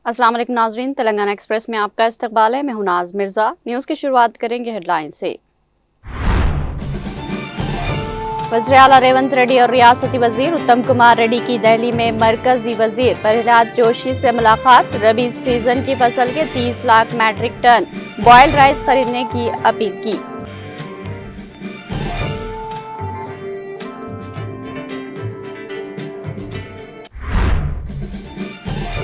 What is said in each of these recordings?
अस्सलाम वालेकुम नाजरीन, तेलंगाना एक्सप्रेस में आपका इस्तकबाल है। मैं हूं नाज मिर्जा। न्यूज़ की शुरुआत करेंगे हेडलाइन से। वज़ीर आला रेवंत रेड्डी और रियासती वजीर उत्तम कुमार रेड्डी की दिल्ली में मरकजी वजीर प्रहलाद जोशी से मुलाकात। रबी सीजन की फसल के 30 lakh metric ton boiled rice खरीदने की अपील की।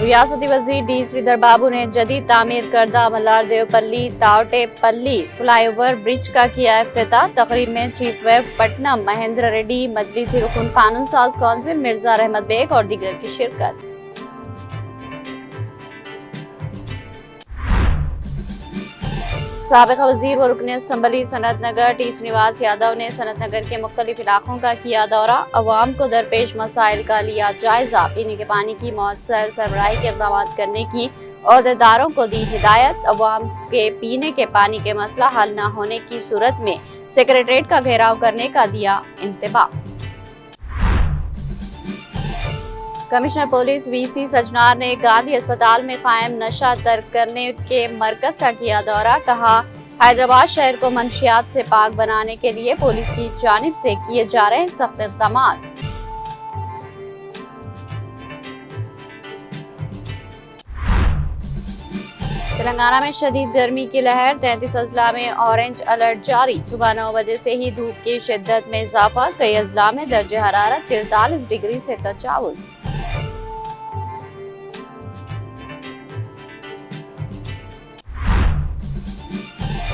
रियासती वजीर डी श्रीधर बाबू ने जदीद तामीर करदा मल्लार देवपल्ली तावटेपल्ली फ्लाईओवर ब्रिज का किया इफ्तिताह। तकरीब में चीफ व्हिप पटनम महेंद्र रेड्डी, मजलिसी रुकन कानून साज कौंसिल मिर्जा रहमत बेग और दीगर की शिरकत। साबिक़ वजीर व रुकन असम्बली सनत नगर टी श्रीनिवास यादव ने सनत नगर के मुख्तलिफ इलाकों का किया दौरा। अवाम को दरपेश मसाइल का लिया जायजा। पीने के पानी की मौसर सरबराही के इक़दाम करने की अहदेदारों को दी हिदायत। अवाम के पीने के पानी के मसला हल न होने की सूरत में सेक्रेटरीट का घेराव करने का दिया इंतबाह। कमिश्नर पुलिस वीसी सजनार ने गांधी अस्पताल में कायम नशा तर्क करने के मरकज का किया दौरा। कहा, हैदराबाद शहर को मंशियात से पाक बनाने के लिए पुलिस की जानिब से किए जा रहे सख्त इक़दाम। तेलंगाना में शदीद गर्मी की लहर। 33 अजला में ऑरेंज अलर्ट जारी। सुबह 9 बजे से ही धूप की शिद्दत में इजाफा। कई अजला में दर्जे हरारत 43 डिग्री से तजावुज।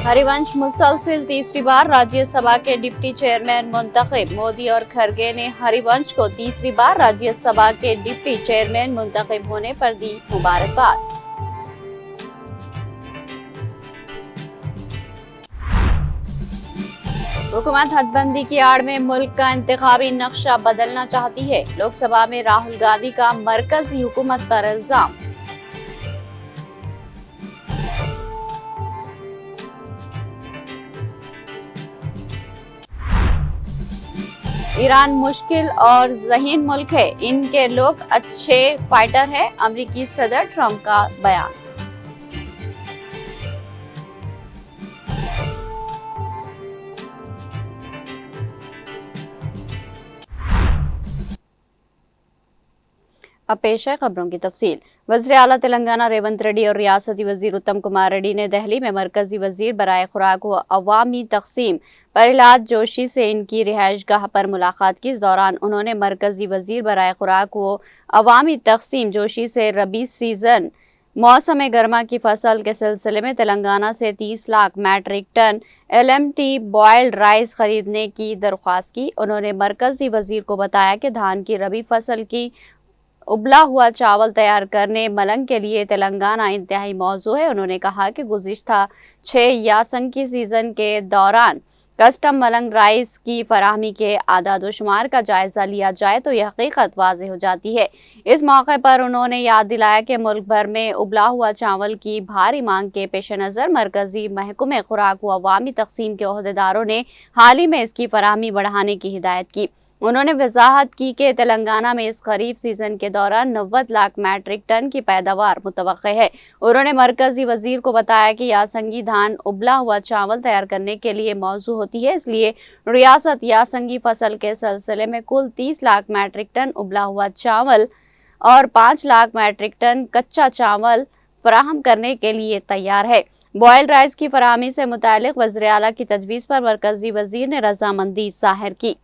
हरिवंश मुसलसिल तीसरी बार राज्यसभा के डिप्टी चेयरमैन मुंतखब। मोदी और खरगे ने हरिवंश को तीसरी बार राज्यसभा के डिप्टी चेयरमैन मुंतखब होने पर दी मुबारकबाद। हुकूमत हदबंदी की आड़ में मुल्क का इंतखाबी नक्शा बदलना चाहती है। लोकसभा में राहुल गांधी का मरकजी हुकूमत पर इल्जाम। ईरान मुश्किल और ज़हीन मुल्क है, इनके लोग अच्छे फाइटर हैं। अमेरिकी सदर ट्रंप का बयान। अब पेश है खबरों की तफसील। वज़ीर आला तेलंगाना रेवंत रेड्डी और रियासती वजीर उत्तम कुमार रेड्डी ने दिल्ली में मरकजी वजीर बराए खुराक व अवामी तकसीम प्रहलाद जोशी से इनकी रिहाइश गाह पर मुलाकात की। इस दौरान उन्होंने मरकजी वजीर बराए खुराक व अवामी तकसीम जोशी से रबी सीजन मौसम गर्मा की फसल के सिलसिले में तेलंगाना से 30 lakh metric ton LMT boiled rice खरीदने की दरख्वास्त की। उन्होंने मरकजी वजीर को बताया कि धान की रबी फसल की उबला हुआ चावल तैयार करने मलंग के लिए तेलंगाना इंतहाई मौजू है। उन्होंने कहा कि गुज़िश्ता 6 यासंगी सीजन के दौरान कस्टम मलंग राइस की फराहमी के आदाद शुमार का जायजा लिया जाए तो यह हकीकत वाज़ेह हो जाती है। इस मौके पर उन्होंने याद दिलाया कि मुल्क भर में उबला हुआ चावल की भारी मांग के पेश नज़र मरकजी महकमे खुराक व अवामी तकसीम के ओहदेदारों ने हाल ही में इसकी फराहमी बढ़ाने की हिदायत की। उन्होंने वजाहत की कि तेलंगाना में इस खरीफ सीजन के दौरान 90 लाख मैट्रिक टन की पैदावार मुतवक्के है। उन्होंने मरकजी वजीर को बताया कि यासंगी धान उबला हुआ चावल तैयार करने के लिए मौजू होती है, इसलिए रियासत यासंगी फसल के सिलसिले में कुल 30 लाख मैट्रिक टन उबला हुआ चावल और 5 लाख मैट्रिक टन कच्चा चावल फराहम करने के लिए तैयार है। बॉयल्ड राइस की फराहमी से मुतालिक वज़ीर आला की तजवीज़ पर मरकजी वजीर ने रजामंदी ज़ाहिर की।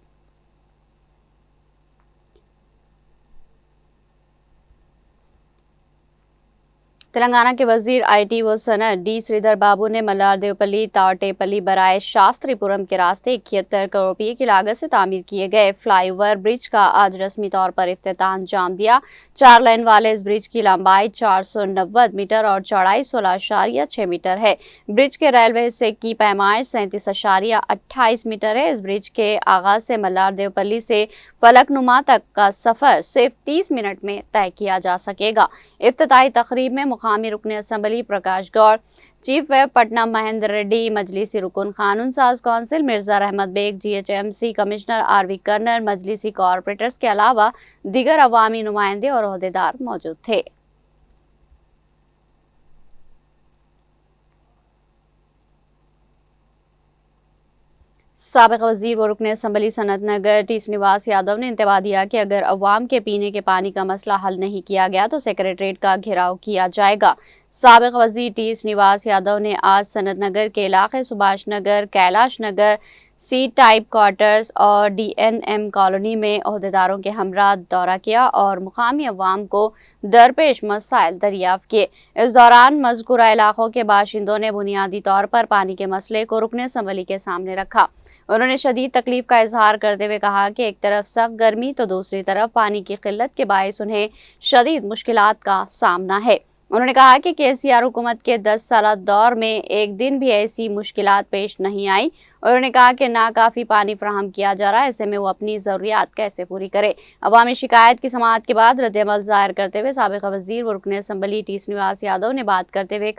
तेलंगाना के वजीर IT व सनत डी श्रीधर बाबू ने मल्लार देवपल्ली तावटेपल्ली बराए शास्त्रीपुरम के रास्ते 71 करोड़ रुपये की लागत से तामीर किए गए फ्लाईओवर ब्रिज का आज रस्मी तौर पर इफ्तिताह अंजाम दिया। 4 लेन वाले इस ब्रिज की लंबाई 490 मीटर और चौड़ाई 16.6 मीटर है। ब्रिज के रेलवे हिस्से की पैमाइश 37.28 मीटर है। इस ब्रिज के आगाज से मल्लार देवपल्ली से फलकनुमा तक का सफर सिर्फ 30 मिनट में तय किया जा सकेगा। इफ्तिताही तकरीब में मुकामी रुकन assembly Prakash Goud, chief whip Patnam Mahendra Reddy, मजलिसी रुकन कानून साज council Mirza Rahmat Baig, GHMC commissioner RV Karnan, मजलिसी कॉरपोरेटर्स के अलावा दीगर अवामी नुमाइंदे और ओहदेदार मौजूद थे। साबिक वजीर व रुकन असम्बली सनत नगर टी श्रीनिवास यादव ने इंतबा दिया कि अगर अवाम के पीने के पानी का मसला हल नहीं किया गया तो सेक्रेटरीट का घेराव किया जाएगा। साबिक वजीर टी श्रीनिवास यादव ने आज सनत नगर के इलाके सुभाष नगर, कैलाश नगर, सी टाइप क्वार्टर्स और DNM कॉलोनी में ओहदेदारों के हमरा दौरा किया और मुकामी अवाम को दरपेश मसाइल दरियाफ्त किए। इस दौरान मज़कूरा इलाकों के बाशिंदों ने बुनियादी तौर पर पानी के मसले को रुकन असम्बली के सामने रखा। उन्होंने शदीद तकलीफ का इजहार करते हुए कहा कि एक तरफ सख्त गर्मी तो दूसरी तरफ पानी की किल्लत के बायस उन्हें शदीद मुश्किलात का सामना है। उन्होंने कहा कि KCR हुकूमत के 10 साल दौर में एक दिन भी ऐसी मुश्किलात पेश नहीं आई। उन्होंने कहा कि ना काफ़ी पानी फराहम किया जा रहा है, ऐसे में वो अपनी ज़रूरियात कैसे पूरी करे। अवामी शिकायत की समाअत के बाद रद्द-ए-अमल ज़ाहिर करते हुए साबिक़ वज़ीर व रुकन असम्बली टी श्रीनिवास यादव ने बात करते हुए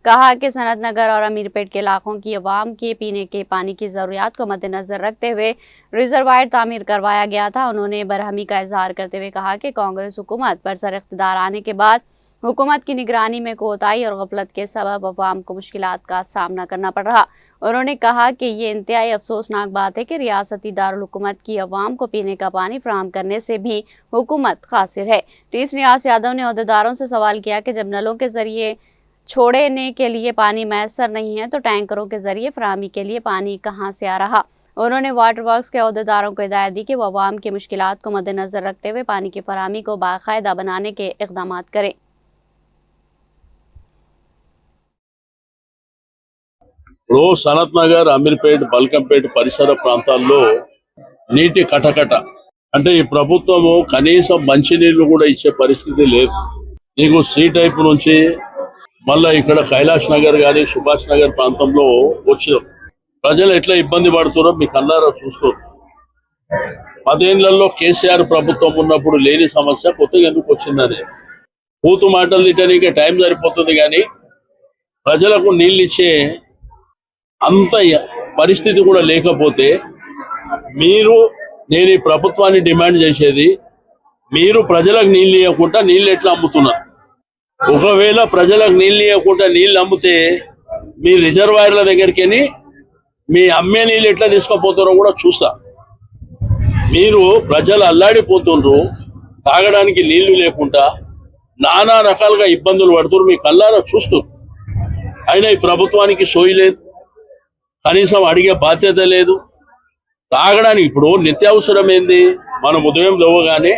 कहा कि सनत नगर और अमीरपेट के इलाकों की अवाम के पीने के पानी की ज़रूरियात को मद्देनज़र रखते हुए रिजर्वायर तामीर करवाया गया था। उन्होंने बरहमी का इजहार करते हुए कहा कि कांग्रेस हुकूमत पर सर इख्तिदार आने के बाद हुकूमत की निगरानी में कोताही और गफलत के सबब अवाम को मुश्किलात का सामना करना पड़ रहा। उन्होंने कहा कि ये इंतहाई अफसोसनाक बात है कि रियासती दारुल हुकूमत की अवाम को पीने का पानी फराहम करने से भी हुकूमत कासिर है। टी श्रीनिवास यादव ने ओहदेदारों से सवाल किया कि जब नलों के जरिए छोड़ने के लिए पानी मैसर नहीं है तो टैंकरों के जरिए फराहमी के लिए पानी कहाँ से आ रहा। उन्होंने वाटर वर्क्स के ओहदेदारों को हिदायत दी कि वो अवाम की मुश्किलात को मद्देनजर रखते हुए पानी की फराहमी को बाकायदा बनाने के इक़दाम करें। ఇప్పుడు సనత్ నగర్, అమీర్పేట్, బల్కంపేట్ పరిసర ప్రాంతాల్లో నీటి కటకట అంటే ఈ ప్రభుత్వము కనీసం మంచినీళ్లు కూడా ఇచ్చే పరిస్థితి లేదు. నీకు సి టైప్ నుంచి మళ్ళా ఇక్కడ కైలాష్ నగర్ కానీ సుభాష్ నగర్ ప్రాంతంలో వచ్చిన ప్రజలు ఎట్లా ఇబ్బంది పడుతున్నారో మీకు అందరూ చూస్తారు. 10 ఏళ్లలో KCR ప్రభుత్వం ఉన్నప్పుడు లేని సమస్య కొత్తగా ఎందుకు వచ్చిందని పూతు మాటలు తిట్టడానికి టైం సరిపోతుంది, కానీ ప్రజలకు నీళ్ళు ఇచ్చే అంత పరిస్థితి కూడా లేకపోతే నేను ఈ ప్రభుత్వాన్ని డిమాండ్ చేసేది, మీరు ప్రజలకు నీళ్ళు ఇవ్వకుండా నీళ్ళు ఎట్లా అమ్ముతున్నారు? ఒకవేళ ప్రజలకు నీళ్ళు ఇవ్వకుండా నీళ్ళు అమ్మితే మీ రిజర్వాయర్ల దగ్గరికి మీ అమ్మే నీళ్ళు ఎట్లా తీసుకుపోతారో కూడా చూస్తా. మీరు ప్రజలు అల్లాడిపోతుండ్రు, తాగడానికి నీళ్లు లేకుండా నానా రకాలుగా ఇబ్బందులు పడుతున్నారు, మీ కళ్ళారా చూస్తూ. అయినా ఈ ప్రభుత్వానికి సోయి లేదు, కనీసం అడిగే బాధ్యత లేదు. తాగడానికి ఇప్పుడు నిత్యావసరం ఏంది? మనం ఉదయం లేవగానే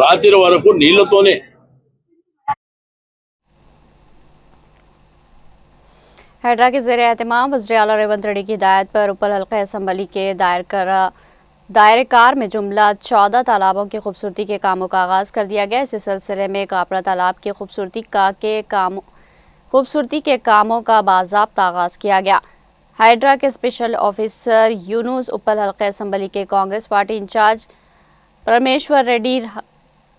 రాత్రి వరకు నీళ్లతోనే. हैड्रा के ज़ेरे एहतमाम वज़ीर आला रेवंत रेड्डी की हिदायत पर उपल हल्का असम्बली के दायरेकार में जुमला 14 तालाबों की खूबसूरती के कामों का आगाज़ कर दिया गया। इस सिलसिले में कापरा तालाब की खूबसूरती के कामों का बाज़ाब्ता आगाज़ किया गया। हाइड्रा के स्पेशल ऑफिसर यूनुस, उपल हल्का असम्बली के कांग्रेस पार्टी इंचार्ज परमेश्वर रेड्डी,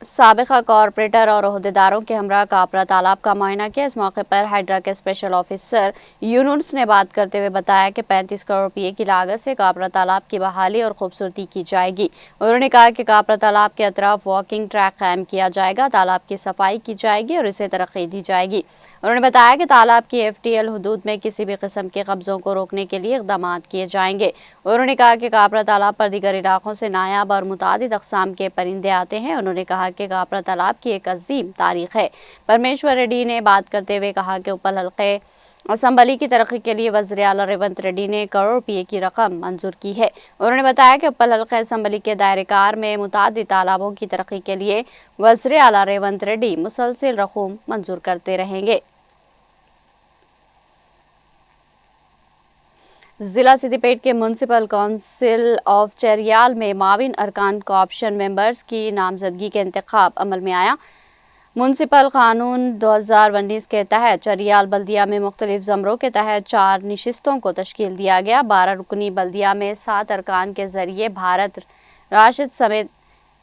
साबिका कॉरपोरेटर और ओहदेदारों के हमरा कापरा तालाब का मुआयना किया। इस मौके पर हाइड्रा के स्पेशल ऑफिसर यूनुस ने बात करते हुए बताया कि 35 करोड़ रुपये की लागत से कापरा तालाब की बहाली और खूबसूरती की जाएगी। उन्होंने कहा कि कापरा तालाब के अतराफ वॉकिंग ट्रैक कायम किया जाएगा, तालाब की सफाई की जाएगी और इसे तरक्की दी जाएगी। उन्होंने बताया कि तालाब की FTL हुदूद में किसी भी किस्म के कब्जों को रोकने के लिए इक़दाम किए जाएंगे। उन्होंने कहा कि कापरा तालाब पर दीगर इलाकों से नायाब और मुतादिद अक़साम के परिंदे आते हैं। उन्होंने कहा कि कापरा तालाब की एक अजीम तारीख है। परमेश्वर रेड्डी ने बात करते हुए कहा कि उपल हल्के असम्बली की तरक्की के लिए वज़ीर आला रेवंत रेड्डी ने करोड़ रुपये की रकम मंजूर की है। उन्होंने बताया कि उपल हल्का असम्बली के दायरेकार में मुतादिद तालाबों की तरक्की के लिए वज़ीर आला रेवंत रेड्डी मुसलसिल रकूम मंजूर करते रहेंगे। जिला सिद्दीपेट के म्यूनसिपल काउंसिल ऑफ चेरियाल में माविन अरकान कोऑप्शन मेंबर्स की नामजदगी के इंतखाब अमल में आया। म्यूनसिपल कानून 2019 के तहत चेरियाल बल्दिया में मुख्तलिफ ज़मरों के तहत 4 नशिस्तों को तश्कील दिया गया। 12 रुकनी बल्दिया में 7 अरकान के ज़रिए भारत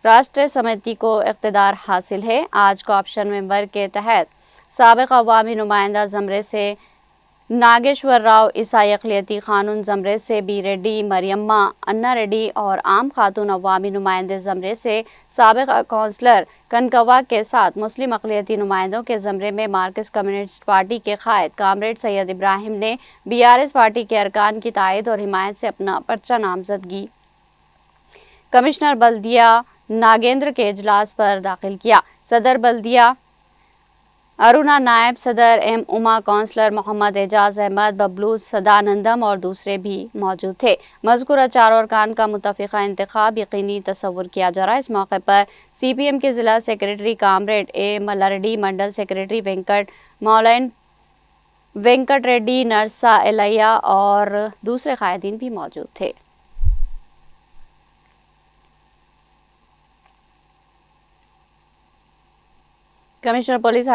राष्ट्रीय समिति को इक़्तिदार हासिल है। आज कोऑप्शन मेंबर के तहत साबिक़ अवामी नुमाइंदा ज़मरे से नागेश्वर राव ईसाई अक़लियती क़ानून ज़मरे से बी रेड्डी, मरियम्मा अन्ना रेड्डी और आम खातून अवामी नुमाइंदे ज़मरे से साबिक़ कौंसलर कनकवा के साथ मुस्लिम अक़लियती नुमाइंदों के ज़मरे में मार्क्सिस्ट कम्युनिस्ट पार्टी के क़ायद कामरेड सैयद इब्राहिम ने BRS पार्टी के अरकान की तायद और हिमायत से अपना पर्चा नामज़दगी कमिश्नर बल्दिया नागेंद्र के इजलास पर दाखिल किया। सदर बल्दिया अरुणा, नायब सदर M उमा, कौंसलर मोहम्मद एजाज अहमद, बबलू सदानंदम और दूसरे भी मौजूद थे। मज़कूरा चारों अरकान का मुतफ़िक़ा इंतख़ाब यकीनी तस्वुर किया जा रहा है। इस मौके पर CPM के ज़िला secretary comrade A Mallareddy, mandal secretary Venkat Reddy, Narsa Ellaiah और दूसरे क़ायदीन भी मौजूद थे। Commissioner police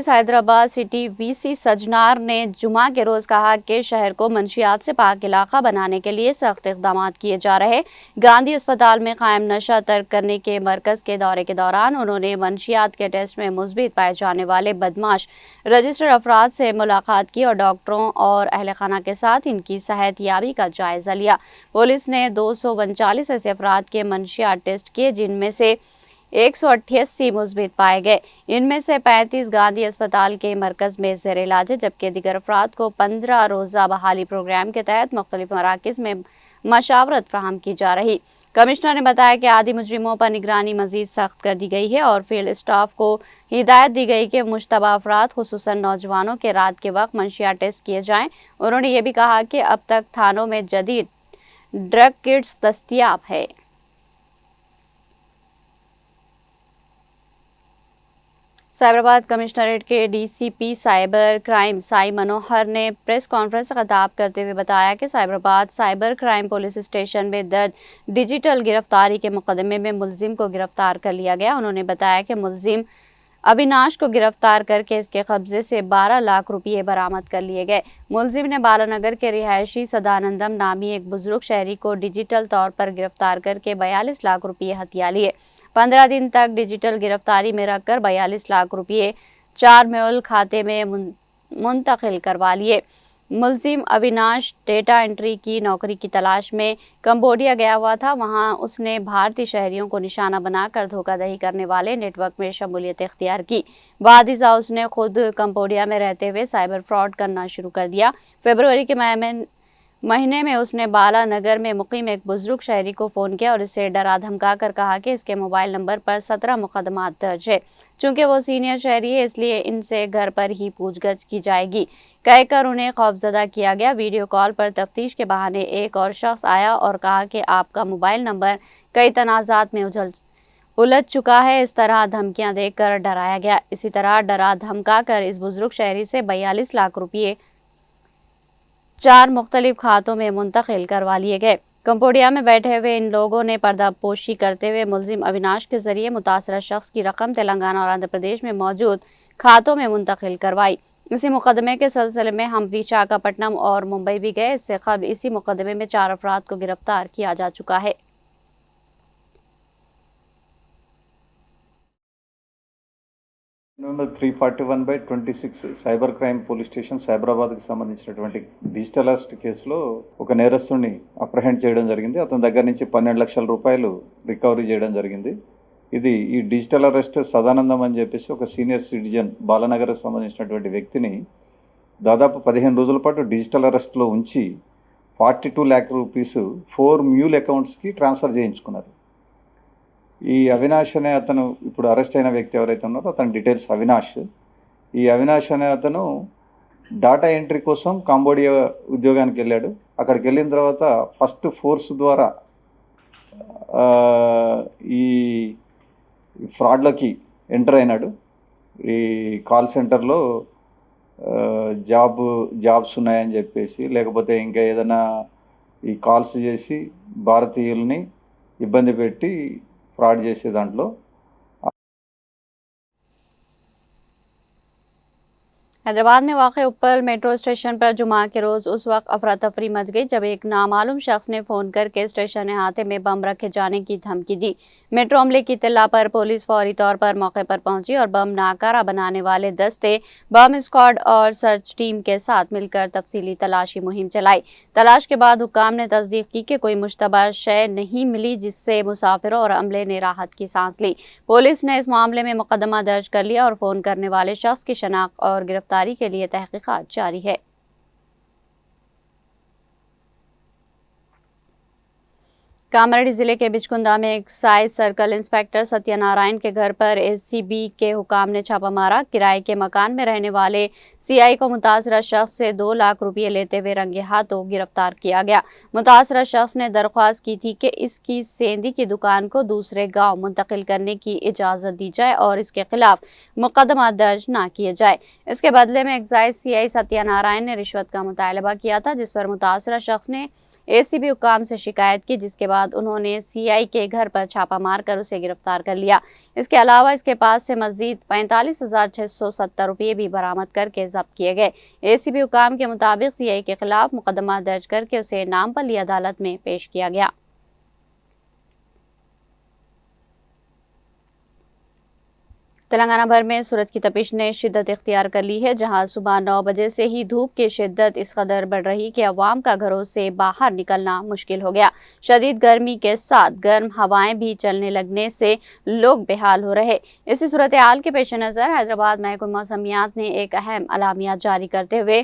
Hyderabad city VC Sajjanar ने जुमा के रोज़ कहा कि शहर को मंशियात से पाक इलाका बनाने के लिए सख्त इक़दाम किए जा रहे। गांधी अस्पताल में कायम नशा तर्क करने के मरकज़ के दौरे के दौरान उन्होंने मंशियात के टेस्ट में मुस्बित पाए जाने वाले बदमाश रजिस्टर्ड अफराद से मुलाकात की और डॉक्टरों और अहल खाना के साथ इनकी सेहत याबी का जायज़ा लिया। पुलिस ने 239 ऐसे अफराद के मंशियात टेस्ट किए जिनमें से 188 मुस्बित पाए गए। इनमें से 35 गांधी अस्पताल के मरकज़ में ज़ेर इलाज है, जबकि दीगर अफराद को 15 रोज़ा बहाली प्रोग्राम के तहत मुख्तलिफ मराकिज़ में मशावरत फराहम की जा रही। कमिश्नर ने बताया कि आदि मुजरिमों पर निगरानी मज़ीद सख्त कर दी गई है और फील्ड स्टाफ को हिदायत दी गई कि मुश्तबा अफराद खुसूसन नौजवानों के रात के वक्त मंशियात टेस्ट किए जाएँ। उन्होंने ये भी कहा कि अब तक थानों में जदीद ड्रग किट्स दस्तियाब है। साइबराबाद कमिश्नरेट के DCP साइबर क्राइम साई मनोहर ने प्रेस कॉन्फ्रेंस से खिताब करते हुए बताया कि Cyberabad cyber crime police station में दर्ज डिजिटल गिरफ्तारी के मुकदमे में मुलजिम को गिरफ्तार कर लिया गया। उन्होंने बताया कि मुलजिम अविनाश को गिरफ्तार करके इसके कब्जे से 12 लाख रुपये बरामद कर लिए गए। मुलजिम ने बालानगर के रिहायशी सदानंदम नामी एक बुजुर्ग शहरी को डिजिटल तौर पर गिरफ्तार करके 42 लाख रुपये हथिया लिए। 15 दिन तक डिजिटल गिरफ्तारी में रखकर 42 लाख रुपये 4 म्यूल खाते में मुंतकिल करवा लिए। मुलजिम अविनाश डेटा एंट्री की नौकरी की तलाश में कंबोडिया गया हुआ था। वहां उसने भारतीय शहरियों को निशाना बनाकर धोखाधड़ी करने वाले नेटवर्क में शमूलियत इख्तियार की। बादिजा उसने खुद कंबोडिया में रहते हुए साइबर फ्रॉड करना शुरू कर दिया। फरवरी के महीने में उसने बालानगर में मुकीम एक बुजुर्ग शहरी को फ़ोन किया और इससे डरा धमका कर कहा कि इसके मोबाइल नंबर पर 17 मुकदमात दर्ज है। चूँकि वो सीनियर शहरी है इसलिए इनसे घर पर ही पूछगछ की जाएगी कहकर उन्हें खौफजदा किया गया। वीडियो कॉल पर तफ्तीश के बहाने एक और शख्स आया और कहा कि आपका मोबाइल नंबर कई तनाज़ात में उलझ चुका है। इस तरह धमकियाँ देकर डराया गया। इसी तरह डरा धमका कर इस बुजुर्ग शहरी से 42 लाख रुपये 4 मुख्तलिफ खातों में मुंतकिल करवा लिए गए। कंबोडिया में बैठे हुए इन लोगों ने पर्दापोशी करते हुए मुलजिम अविनाश के जरिए मुतासरा शख्स की रकम तेलंगाना और आंध्र प्रदेश में मौजूद खातों में मुंतकिल करवाई। इसी मुकदमे के सिलसिले में हम विशाखापट्टनम और मुंबई भी गए। इससे कबल इसी मुकदमे में 4 अफराद को गिरफ्तार किया जा चुका है। Number 341/26 cyber crime police station సైబరాబాద్కి సంబంధించినటువంటి డిజిటల్ అరెస్ట్ కేసులో ఒక నేరస్తుడిని అప్రహెండ్ చేయడం జరిగింది. అతని దగ్గర నుంచి 12 లక్షల రూపాయలు రికవరీ చేయడం జరిగింది. ఈ డిజిటల్ అరెస్ట్ సదానందం అని చెప్పేసి ఒక సీనియర్ సిటిజన్ బాలానగర్కి సంబంధించినటువంటి వ్యక్తిని దాదాపు 15 రోజుల పాటు డిజిటల్ అరెస్ట్లో ఉంచి 42 lakh రూపీస్ 4 మ్యూల్ అకౌంట్స్కి ట్రాన్స్ఫర్ చేయించుకున్నారు. ఈ అవినాష్ అనే అతను ఇప్పుడు అరెస్ట్ అయిన వ్యక్తి ఎవరైతే ఉన్నారో అతని డీటెయిల్స్ అవినాష్. ఈ అవినాష్ అనే అతను డాటా ఎంట్రీ కోసం కాంబోడియా ఉద్యోగానికి వెళ్ళాడు. అక్కడికి వెళ్ళిన తర్వాత ఫస్ట్ ఫోర్స్ ద్వారా ఈ ఫ్రాడ్లోకి ఎంటర్ అయినాడు. ఈ కాల్ సెంటర్లో జాబ్స్ ఉన్నాయని చెప్పేసి లేకపోతే ఇంకా ఏదైనా ఈ కాల్స్ చేసి భారతీయుల్ని ఇబ్బంది పెట్టి ఫ్రాడ్ చేసే దాంట్లో हैदराबाद में वाक़ उप्पल मेट्रो स्टेशन पर जुमा के रोज़ उस वक्त अफरा तफरी मच गई जब एक नामालूम शख्स ने फ़ोन करके स्टेशन अहाते में बम रखे जाने की धमकी दी। मेट्रो हमले की इत्तला पर पुलिस फौरी तौर पर मौके पर पहुंची और बम नाकारा बनाने वाले दस्ते, बम स्क्वाड और सर्च टीम के साथ मिलकर तफसीली तलाशी मुहिम चलाई। तलाश के बाद हुक्काम ने तस्दीक की कि कोई मुश्तबा शय नहीं मिली, जिससे मुसाफिरों और अमले ने राहत की सांस ली। पुलिस ने इस मामले में मुकदमा दर्ज कर लिया और फ़ोन करने वाले शख्स की शनाख्त और गिरफ्तारी के लिए तहकीकात जारी है। कामारेड्डी जिले के बिचकुंदा में एक्साइज सर्कल इंस्पेक्टर सत्यनारायण के घर पर एसीबी के हुकाम ने छापा मारा। किराए के मकान में रहने वाले सीआई को मुतासरा शख्स से 2 लाख रुपये लेते हुए रंगे हाथों गिरफ्तार किया गया। मुतासरा शख्स ने दरख्वास्त की थी कि इसकी सेंधी की दुकान को दूसरे गांव मुंतकिल करने की इजाज़त दी जाए और इसके खिलाफ मुकदमा दर्ज न किए जाए। इसके बदले में एक्साइज सीआई सत्यनारायण ने रिश्वत का मुतालबा किया था, जिस पर मुतासरा शख्स ने एसीबी हुकाम से शिकायत की, जिसके बाद उन्होंने सीआई के घर पर छापा मारकर उसे गिरफ्तार कर लिया। इसके अलावा इसके पास से मजीद 45,670 रुपये भी बरामद करके जब्त किए गए। एसीबी हुकाम के मुताबिक सीआई के खिलाफ मुकदमा दर्ज करके उसे नामपल्ली अदालत में पेश किया गया। तेलंगाना भर में सूरज की तपिश ने शिद्दत इख्तियार कर ली है, जहां सुबह 9 बजे से ही धूप की शिद्दत इस कदर बढ़ रही कि अवाम का घरों से बाहर निकलना मुश्किल हो गया। शदीद गर्मी के साथ गर्म हवाएं भी चलने लगने से लोग बेहाल हो रहे। इसी सूरत हाल के पेश नज़र हैदराबाद महकमा मौसमियात ने एक अहम अलामिया जारी करते हुए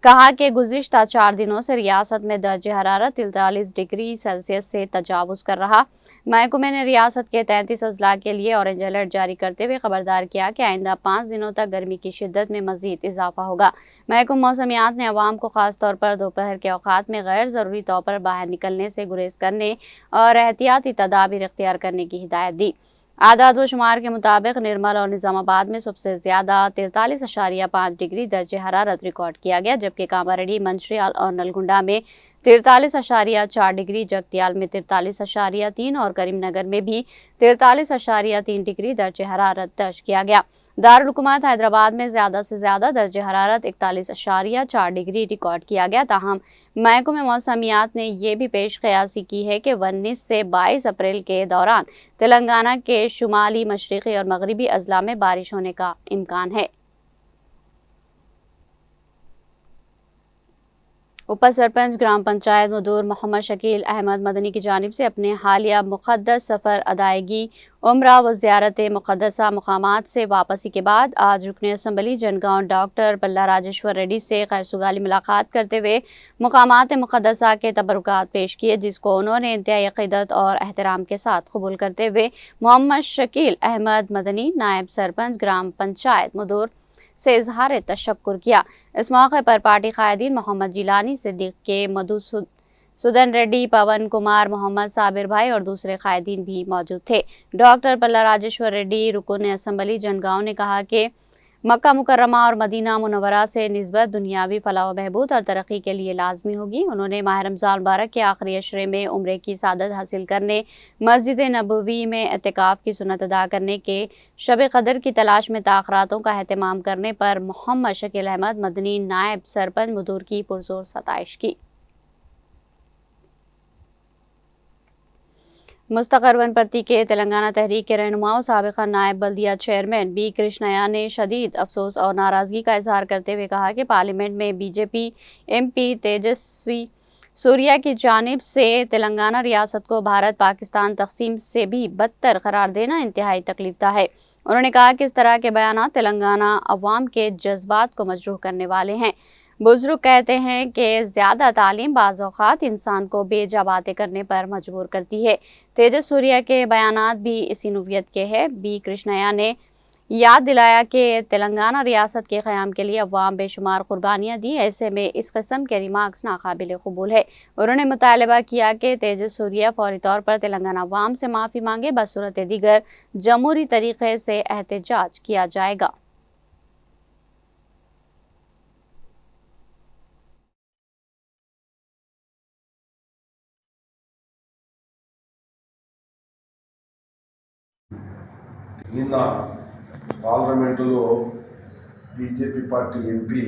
कहा कि गुज़िश्ता 4 दिनों से रियासत में दर्जे हरारत 43 डिग्री सेल्सियस से तजावुज़ कर रहा। महकमे ने रियासत के 33 अजला के लिए ऑरेंज अलर्ट जारी करते हुए खबरदार किया कि आइंदा 5 दिनों तक गर्मी की शिद्दत में मजीद इजाफा होगा। महकमा मौसमियात ने अवाम को खास तौर पर दोपहर के औकात में गैर ज़रूरी तौर पर बाहर निकलने से गुरेज करने और एहतियाती तदाबीर इख्तियार करने की हिदायत दी। आदाद व शुमार के मुताबिक निर्मल और निजामाबाद में सबसे ज्यादा 43.5 डिग्री दर्जे हरारत रिकॉर्ड किया गया, जबकि कामारेड्डी, मंचिर्याल और नलगुंडा में 43.4 डिग्री, जगतियाल में 43.3 और करीमनगर में भी 43.3 डिग्री दर्जे हरारत दर्ज किया गया। दारुल हुकूमत हैदराबाद में ज्यादा से ज्यादा दर्जे हरारत 41.4 डिग्री रिकॉर्ड किया गया। ताहम महकमे मौसमियात ने यह भी पेश कयासी की है कि 19 से 22 अप्रैल के दौरान तेलंगाना के शुमाली, मशरक़ी और मगरबी अजला में बारिश होने का इम्कान है। उप सरपंच ग्राम पंचायत मदूर मोहम्मद शकील अहमद मदनी की जानिब से अपने हालिया मुक़द्दस सफ़र अदायगी उम्रा व ज़ियारत मुक़द्दसा मकामात से वापसी के बाद आज रुकन असम्बली जनगांव डॉक्टर बल्ला राजेश्वर रेड्डी से खैरसुगाली मुलाकात करते हुए मकामात मुक़द्दसा के तबरुकात पेश किए, जिसको उन्होंने इंतहाई अक़ीदत और एहतराम के साथ कबूल करते हुए मोहम्मद शकील अहमद मदनी नायब सरपंच ग्राम पंचायत मदूर से इजहार तशक्कुर किया। इस मौके पर पार्टी कायदीन मोहम्मद जिलानी, सिद्दीक के, मधुसूदन रेड्डी, पवन कुमार, मोहम्मद साबिर भाई और दूसरे कायदीन भी मौजूद थे। डॉक्टर बल्ला राजेश्वर रेड्डी रुकन असम्बली जनगांव ने कहा कि मक्का मुकर्रमा और मदीना मुनव्वरा से निस्बत दुनियावी फलाह व बहबूद और तरक्की के लिए लाजमी होगी। उन्होंने माह रमज़ान मुबारक के आखिरी अशरे में उम्रे की सादत हासिल करने, मस्जिद नबवी में एतिकाफ की सुन्नत अदा करने के शब कदर की तलाश में ताख़रातों का एहतमाम करने पर मोहम्मद शकील अहमद मदनी नायब सरपंच मदूर की पुरजोर सताइश की। मुस्तक़र वनपर्ती के तेलंगाना तहरीक के रहनुमाओं साबिक़ा नायब बल्दिया चेयरमैन बी कृष्णया ने शदीद अफसोस और नाराज़गी का इजहार करते हुए कहा कि पार्लियामेंट में बीजेपी एमपी तेजस्वी सूर्या की जानिब से तेलंगाना रियासत को भारत पाकिस्तान तकसीम से भी बदतर करार देना इंतहाई तकलीफदा है। उन्होंने कहा कि इस तरह के बयान तेलंगाना अवाम के जज्बात को मजरूह करने वाले हैं। बुजुर्ग कहते हैं कि ज़्यादा तालीम बाज़ औक़ात इंसान को बेजा बातें करने पर मजबूर करती है। तेजस सूर्या के बयानात भी इसी नोयत के हैं। बी कृष्णया ने याद दिलाया कि तेलंगाना रियासत के क़याम के लिए अवाम बेशुमार कुर्बानियाँ दी, ऐसे में इस किस्म के रिमार्क्स नाकाबिल कबूल है। उन्होंने मुतालबा किया कि तेजस सूर्या फौरी तौर पर तेलंगाना अवाम से माफ़ी मांगे, बसूरत दीगर जमहूरी तरीक़े से एहतजाज किया जाएगा। నిన్న పార్లమెంటులో బీజేపీ పార్టీ ఎంపీ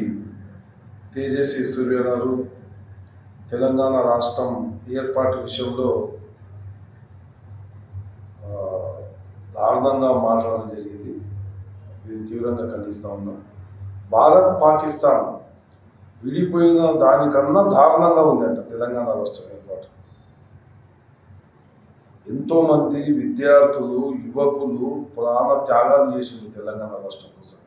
తేజస్వి సూర్య గారు తెలంగాణ రాష్ట్రం ఏర్పాటు విషయంలో దారుణంగా మాట్లాడడం జరిగింది. దీన్ని తీవ్రంగా ఖండిస్తూ ఉన్నాం. భారత్ పాకిస్తాన్ విడిపోయిన దానికన్నా దారుణంగా ఉందంట తెలంగాణ రాష్ట్రం ఏర్పాటు. ఎంతోమంది విద్యార్థులు, యువకులు ప్రాణ త్యాగాలు చేసింది తెలంగాణ రాష్ట్రం కోసం.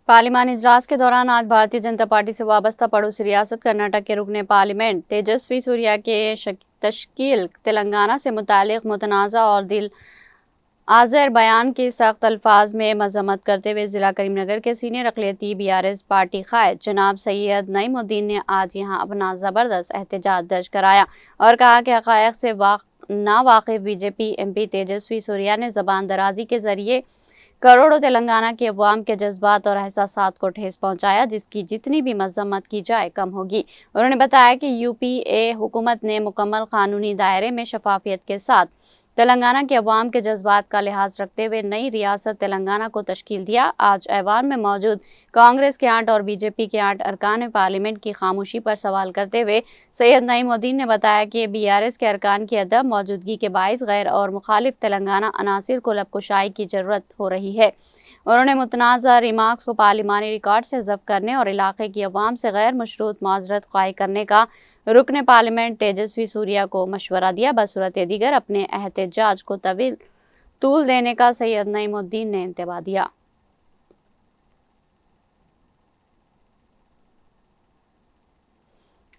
पार्लिमानी इजलास के दौरान आज भारतीय जनता पार्टी से वाबस्ता पड़ोसी रियासत कर्नाटक के रुकने पार्लियामेंट तेजस्वी सूर्या के तश्कील तेलंगाना से मुतालिक मुतनाज़ा और दिल आज़र बयान की सख्त अल्फाज में मजम्मत करते हुए ज़िला करीमनगर के सीनियर अक़लियती BRS पार्टी क़ायद जनाब सैयद नईमुद्दीन ने आज यहाँ अपना ज़बरदस्त एहतजाज दर्ज कराया और कहा कि हक़ाइक़ से नावाकिफ़ BJP MP तेजस्वी सूर्या ने ज़बान दराजी के ज़रिए करोड़ों तेलंगाना के अवाम के जज्बात और एहसासात को ठेस पहुंचाया, जिसकी जितनी भी मजम्मत की जाए कम होगी। उन्होंने बताया कि UPA हुकूमत ने मुकम्मल कानूनी दायरे में शफाफियत के साथ तेलंगाना के अवाम के जज्बात का लिहाज रखते हुए नई रियासत तेलंगाना को तश्कील दिया। आज ऐवान में मौजूद कांग्रेस के 8 और BJP के 8 अरकान पार्लियामेंट की खामोशी पर सवाल करते हुए सैयद नईमुद्दीन ने बताया कि BRS के अरकान की अदम मौजूदगी के बाइस गैर और मुखालिफ तेलंगाना अनासिर को लबकुशाई की ज़रूरत हो रही है। उन्होंने मुतनाज़ा रिमार्क्स को पार्लिमानी रिकॉर्ड से ज़ब्त करने और इलाके की अवाम से गैर मशरूत माजरत ख्वाही करने का रुकने पार्लियामेंट तेजस्वी सूर्या को मशवरा दिया। बसूरत दीगर अपने एहतजाज को तूल देने का सैयद नईमुद्दीन ने इंतबा दिया।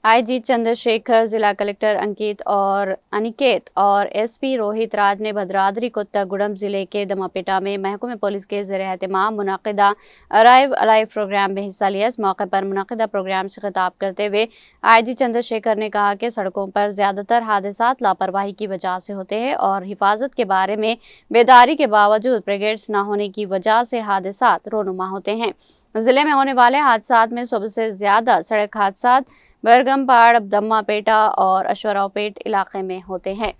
IG चंद्रशेखर, जिला कलेक्टर अनिकेत और SP रोहित राज ने भद्राद्री कोत्तागुड़म जिले के दमापेटा में महकमे पुलिस के ज़ेर एहतमाम मुनाकिदा अराइव अलाइव प्रोग्राम में हिस्सा लिया। इस मौके पर मुनाकिदा प्रोग्राम से खिताब करते हुए IG चंद्रशेखर ने कहा कि सड़कों पर ज़्यादातर हादसात लापरवाही की वजह से होते हैं और हिफाजत के बारे में बेदारी के बावजूद ब्रिगेड्स न होने की वजह से हादसात रोनुमा होते हैं। ज़िले में होने वाले हादसात में सबसे ज़्यादा सड़क हादसात बरगमपाड़, दम्मापेटा और अश्वरावपेट इलाके में होते हैं।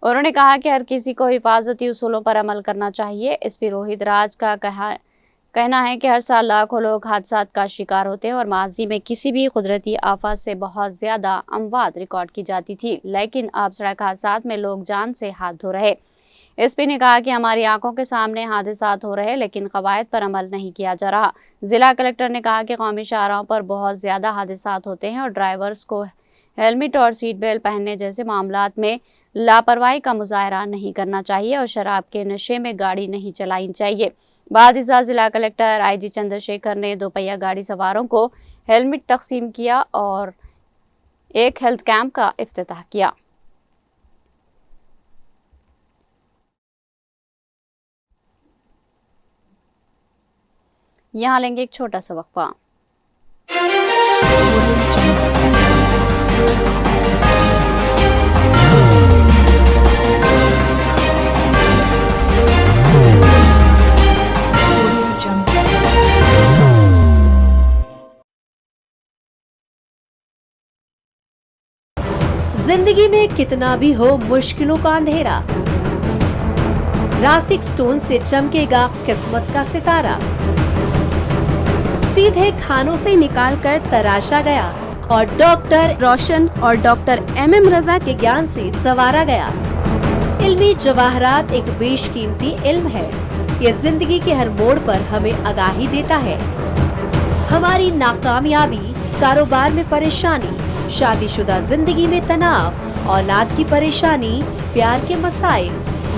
उन्होंने कहा कि हर किसी को हिफाजती उसूलों पर अमल करना चाहिए। SP रोहित राज का कहना है कि हर साल लाखों लोग हादसात का शिकार होते हैं और माजी में किसी भी कुदरती आफत से बहुत ज़्यादा अमवात रिकॉर्ड की जाती थी, लेकिन अब सड़क हादसात में लोग जान से हाथ धो रहे। SP ने कहा कि हमारी आंखों के सामने हादसात हो रहे लेकिन कवायद पर अमल नहीं किया जा रहा। जिला कलेक्टर ने कहा कि कौमी शाहराहों पर बहुत ज़्यादा हादसात होते हैं और ड्राइवर्स को हेलमेट और सीट बेल्ट पहनने जैसे मामलात में लापरवाही का मुजाहरा नहीं करना चाहिए और शराब के नशे में गाड़ी नहीं चलानी चाहिए। बाद इस जिला कलेक्टर IG चंद्रशेखर ने दोपहिया गाड़ी सवारों को हेलमेट तकसीम किया और एक हेल्थ कैंप का इफ्तिताह किया। यहाँ लेंगे एक छोटा सा वक्फा। जिंदगी में कितना भी हो मुश्किलों का अंधेरा, रासिक स्टोन से चमकेगा किस्मत का सितारा। सीधे खानों से निकाल कर तराशा गया और डॉक्टर रोशन और डॉक्टर MM रजा के ज्ञान से संवारा गया। इल्मी जवाहरात एक बेशकीमती इल्म है। ये जिंदगी के हर मोड़ पर हमें आगाही देता है। हमारी नाकामयाबी, कारोबार में परेशानी, शादीशुदा जिंदगी में तनाव, औलाद की परेशानी, प्यार के मसाइल,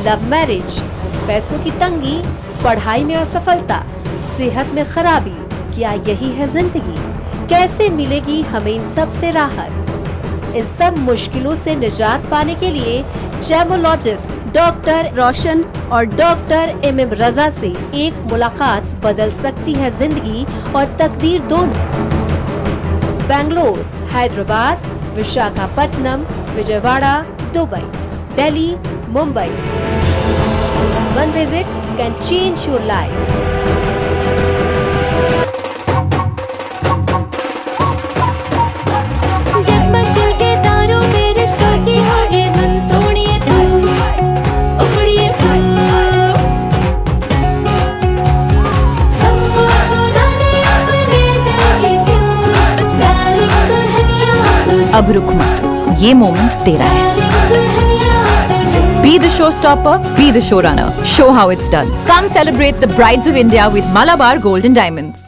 लव मैरिज, पैसों की तंगी, पढ़ाई में असफलता, सेहत में खराबी, क्या यही है जिंदगी? कैसे मिलेगी हमें इन सब से राहत? इन सब मुश्किलों से निजात पाने के लिए जेमोलॉजिस्ट डॉक्टर रोशन और डॉक्टर MM रजा से एक मुलाकात बदल सकती है जिंदगी और तकदीर दोनों। Bangalore, Hyderabad, Visakhapatnam, Vijayawada, Dubai, Delhi, Mumbai. One visit can change your life. जगमग दिल के तारों में रिश्तों की होगी धुन सोनी अब रुक मत, ये मोमेंट तेरा है. Be the showstopper, be the showrunner. Show how it's done. Come celebrate the Brides of India with Malabar Gold and Diamonds.